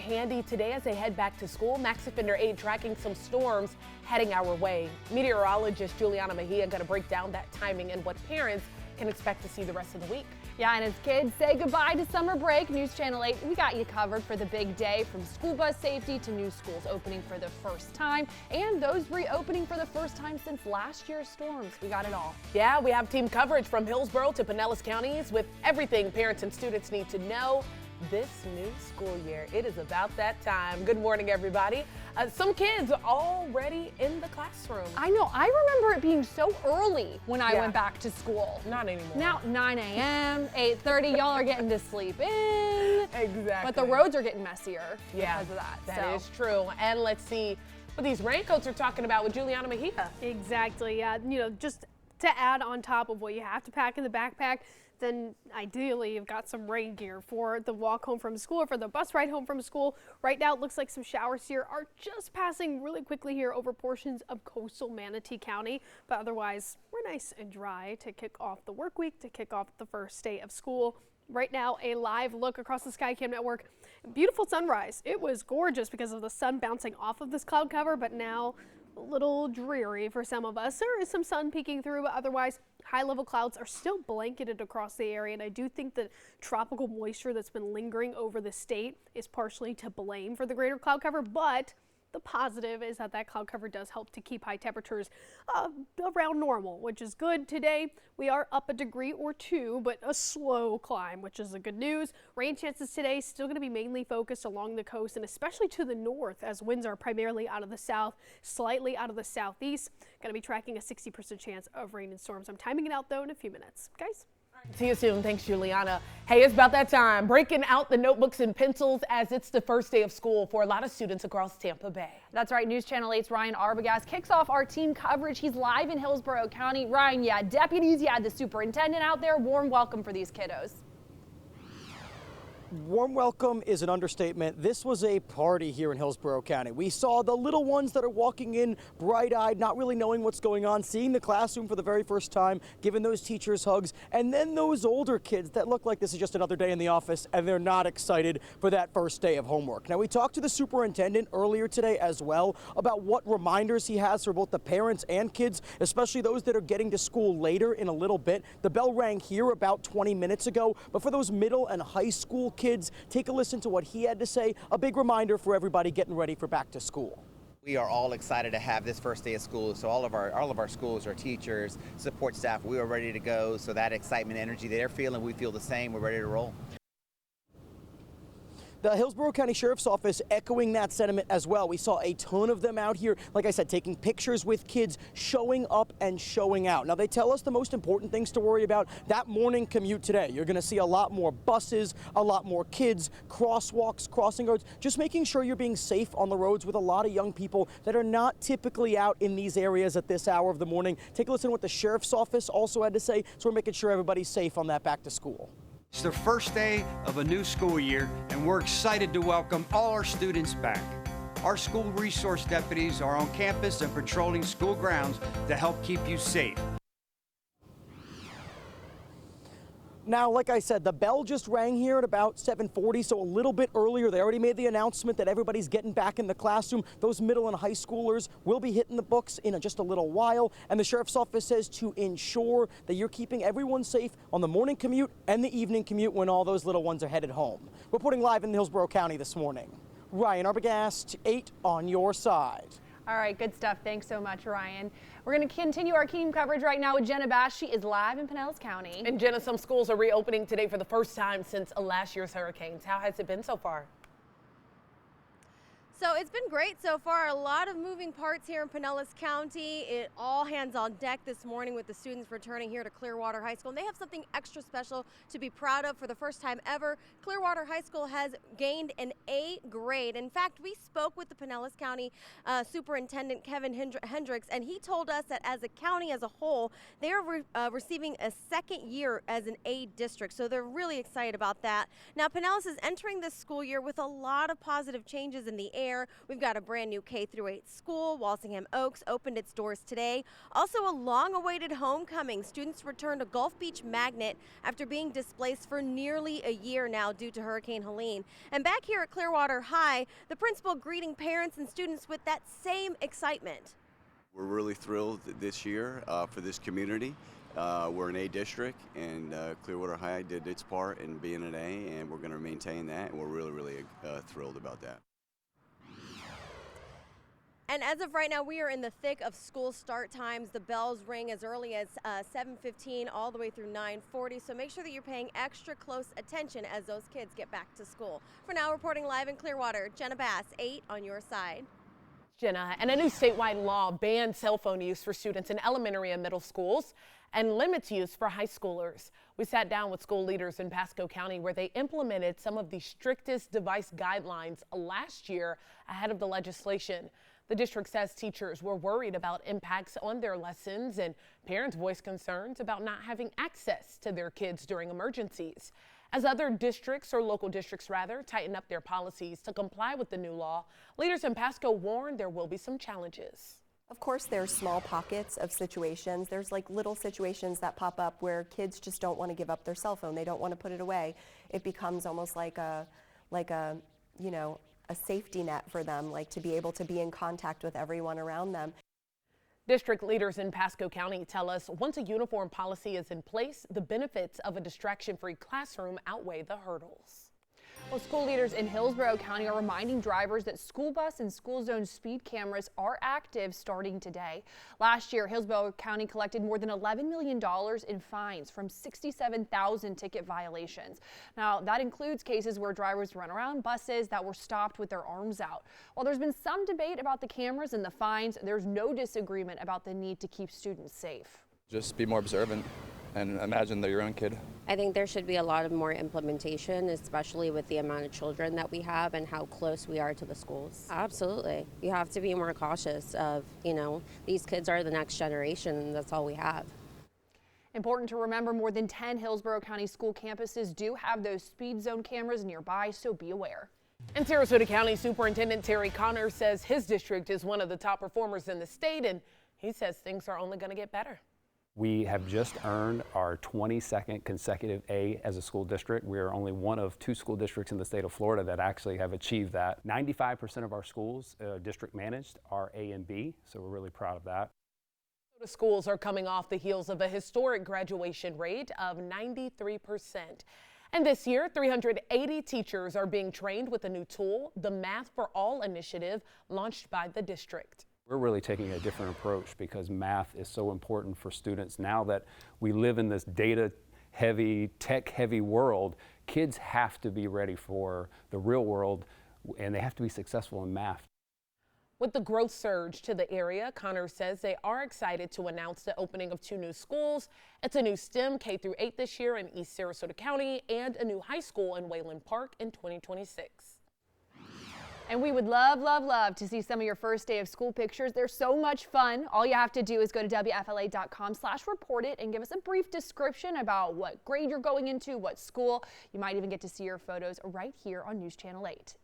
handy today as they head back to school. Max Offender 8 tracking some storms heading our way. Meteorologist Juliana Mejia going to break down that timing and what parents can expect to see the rest of the week. Yeah, and as kids say goodbye to summer break, News Channel 8, we got you covered for the big day, from school bus safety to new schools opening for the first time and those reopening for the first time since last year's storms. We got it all. Yeah, we have team coverage from Hillsborough to Pinellas counties with everything parents and students need to know this new school year. It is about that time. Good morning, everybody. Some kids are already in the classroom. I know. I remember it being so early when I went back to school. Not anymore. Now 9 a.m., 8:30, y'all are getting to sleep in. Exactly. But the roads are getting messier because of that. That is true. And let's see what these raincoats are talking about with Juliana Mejia. Exactly. Yeah. You know, just to add on top of what you have to pack in the backpack, then ideally you've got some rain gear for the walk home from school or for the bus ride home from school. Right now it looks like some showers here are just passing really quickly here over portions of coastal Manatee County, but otherwise we're nice and dry to kick off the work week, to kick off the first day of school. Right now, a live look across the Skycam network. Beautiful sunrise. It was gorgeous because of the sun bouncing off of this cloud cover, but now a little dreary for some of us. There is some sun peeking through, but otherwise high-level clouds are still blanketed across the area, and I do think that tropical moisture that's been lingering over the state is partially to blame for the greater cloud cover, but the positive is that that cloud cover does help to keep high temperatures around normal, which is good. Today, we are up a degree or two, but a slow climb, which is the good news. Rain chances today still going to be mainly focused along the coast and especially to the north, as winds are primarily out of the south, slightly out of the southeast. Going to be tracking a 60% chance of rain and storms. I'm timing it out, though, in a few minutes. Guys? See you soon. Thanks, Juliana. Hey, it's about that time. Breaking out the notebooks and pencils as it's the first day of school for a lot of students across Tampa Bay. That's right. News Channel 8's Ryan Arbogast kicks off our team coverage. He's live in Hillsborough County. Ryan, you had deputies, you had the superintendent out there. Warm welcome for these kiddos. Warm welcome is an understatement. This was a party here in Hillsborough County. We saw the little ones that are walking in bright-eyed, not really knowing what's going on, seeing the classroom for the very first time, giving those teachers hugs, and then those older kids that look like this is just another day in the office and they're not excited for that first day of homework. Now, we talked to the superintendent earlier today as well about what reminders he has for both the parents and kids, especially those that are getting to school later in a little bit. The bell rang here about 20 minutes ago, but for those middle and high school kids, take a listen to what he had to say. A big reminder for everybody getting ready for back to school. We are all excited to have this first day of school. So all of our schools, our teachers, support staff, we are ready to go. So that excitement, energy they're feeling, we feel the same. We're ready to roll. The Hillsborough County Sheriff's Office echoing that sentiment as well. We saw a ton of them out here, like I said, taking pictures with kids, showing up and showing out. Now, they tell us the most important things to worry about that morning commute today. You're going to see a lot more buses, a lot more kids, crosswalks, crossing roads, just making sure you're being safe on the roads with a lot of young people that are not typically out in these areas at this hour of the morning. Take a listen to what the Sheriff's Office also had to say, so we're making sure everybody's safe on that back to school. It's the first day of a new school year, and we're excited to welcome all our students back. Our school resource deputies are on campus and patrolling school grounds to help keep you safe. Now, like I said, the bell just rang here at about 7:40, so a little bit earlier. They already made the announcement that everybody's getting back in the classroom. Those middle and high schoolers will be hitting the books in just a little while. And the Sheriff's Office says to ensure that you're keeping everyone safe on the morning commute and the evening commute when all those little ones are headed home. Reporting live in Hillsborough County this morning, Ryan Arbogast, 8 on your side. All right, good stuff. Thanks so much, Ryan. We're going to continue our team coverage right now with Jenna Bash. She is live in Pinellas County. And Jenna, some schools are reopening today for the first time since last year's hurricanes. How has it been so far? So it's been great so far. A lot of moving parts here in Pinellas County. It all hands on deck this morning with the students returning here to Clearwater High School. And they have something extra special to be proud of for the first time ever. Clearwater High School has gained an A grade. In fact, we spoke with the Pinellas County Superintendent Kevin Hendricks, and he told us that as a county as a whole, they are receiving a second year as an A district. So they're really excited about that. Now, Pinellas is entering this school year with a lot of positive changes in the air. there. We've got a brand new K-8 school. Walsingham Oaks opened its doors today. Also a long-awaited homecoming. Students returned to Gulf Beach Magnet after being displaced for nearly a year now due to Hurricane Helene. And back here at Clearwater High, the principal greeting parents and students with that same excitement. We're really thrilled this year for this community. We're an A district, and Clearwater High did its part in being an A, and we're going to maintain that, and we're really thrilled about that. And as of right now, we are in the thick of school start times. The bells ring as early as 7:15 all the way through 9:40. So make sure that you're paying extra close attention as those kids get back to school. For now, reporting live in Clearwater, Jenna Bass, 8 on your side. Jenna, and a new statewide law bans cell phone use for students in elementary and middle schools and limits use for high schoolers. We sat down with school leaders in Pasco County where they implemented some of the strictest device guidelines last year ahead of the legislation. The district says teachers were worried about impacts on their lessons, and parents voiced concerns about not having access to their kids during emergencies. As other districts, or local districts rather, tighten up their policies to comply with the new law, leaders in Pasco warn there will be some challenges. Of course, there's small pockets of situations. There's like little situations that pop up where kids just don't want to give up their cell phone. They don't want to put it away. It becomes almost like a safety net for them, like to be able to be in contact with everyone around them. District leaders in Pasco County tell us once a uniform policy is in place, the benefits of a distraction-free classroom outweigh the hurdles. Well, school leaders in Hillsborough County are reminding drivers that school bus and school zone speed cameras are active starting today. Last year, Hillsborough County collected more than $11 million in fines from 67,000 ticket violations. Now, that includes cases where drivers run around buses that were stopped with their arms out. While there's been some debate about the cameras and the fines, there's no disagreement about the need to keep students safe. Just be more observant and imagine they're your own kid. I think there should be a lot of more implementation, especially with the amount of children that we have and how close we are to the schools. Absolutely. You have to be more cautious of, these kids are the next generation, and that's all we have. Important to remember, more than 10 Hillsborough County school campuses do have those speed zone cameras nearby, so be aware. And Sarasota County Superintendent Terry Connors says his district is one of the top performers in the state, and he says things are only going to get better. We have just earned our 22nd consecutive A as a school district. We are only one of 2 school districts in the state of Florida that actually have achieved that. 95% of our schools, district managed, are A and B, so we're really proud of that. The schools are coming off the heels of a historic graduation rate of 93%. And this year, 380 teachers are being trained with a new tool, the Math for All initiative launched by the district. We're really taking a different approach because math is so important for students. Now that we live in this data-heavy, tech-heavy world, kids have to be ready for the real world, and they have to be successful in math. With the growth surge to the area, Connors says they are excited to announce the opening of 2 new schools. It's a new STEM K-8 this year in East Sarasota County and a new high school in Wayland Park in 2026. And we would love to see some of your first day of school pictures. They're so much fun. All you have to do is go to wfla.com/report-it and give us a brief description about what grade you're going into, what school. You might even get to see your photos right here on News Channel 8.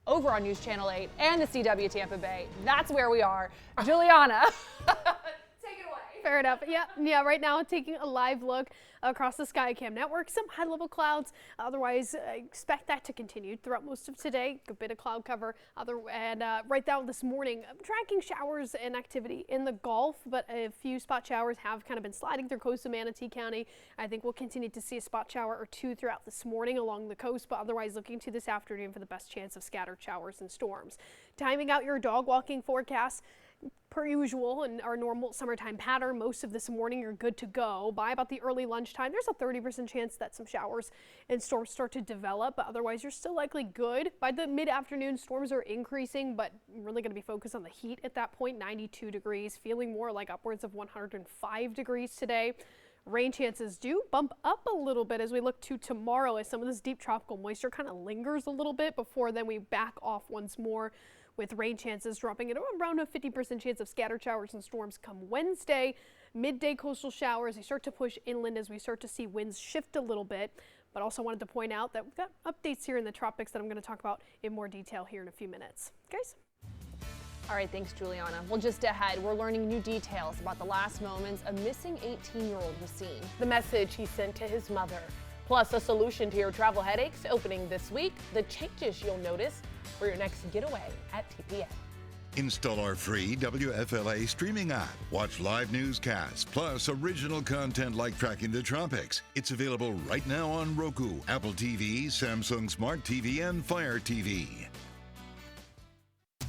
Over on News Channel 8 and the CW Tampa Bay. That's where we are. Juliana. Take it away. Fair enough. Yeah, right now taking a live look across the SkyCam network. Some high-level clouds. Otherwise, expect that to continue throughout most of today. A bit of cloud cover. Right now this morning, tracking showers and activity in the Gulf, but a few spot showers have kind of been sliding through coastal Manatee County. I think we'll continue to see a spot shower or 2 throughout this morning along the coast, but otherwise looking to this afternoon for the best chance of scattered showers and storms. Timing out your dog walking forecast. Per usual in our normal summertime pattern, most of this morning you're good to go. By about the early lunchtime, there's a 30% chance that some showers and storms start to develop, but otherwise you're still likely good. By the mid-afternoon, storms are increasing, but really going to be focused on the heat at that point. 92 degrees, feeling more like upwards of 105 degrees today. Rain chances do bump up a little bit as we look to tomorrow, as some of this deep tropical moisture kind of lingers a little bit before then we back off once more, with rain chances dropping at around a 50% chance of scattered showers and storms come Wednesday. Midday coastal showers, they start to push inland as we start to see winds shift a little bit. but also wanted to point out that we've got updates here in the tropics that I'm going to talk about in more detail here in a few minutes. Guys? All right, thanks, Juliana. Well, just ahead, we're learning new details about the last moments a missing 18-year-old was seen. The message he sent to his mother. Plus, a solution to your travel headaches opening this week. The changes you'll notice for your next getaway at TPN. Install our free WFLA streaming app. Watch live newscasts, plus original content like Tracking the Tropics. It's available right now on Roku, Apple TV, Samsung Smart TV, and Fire TV.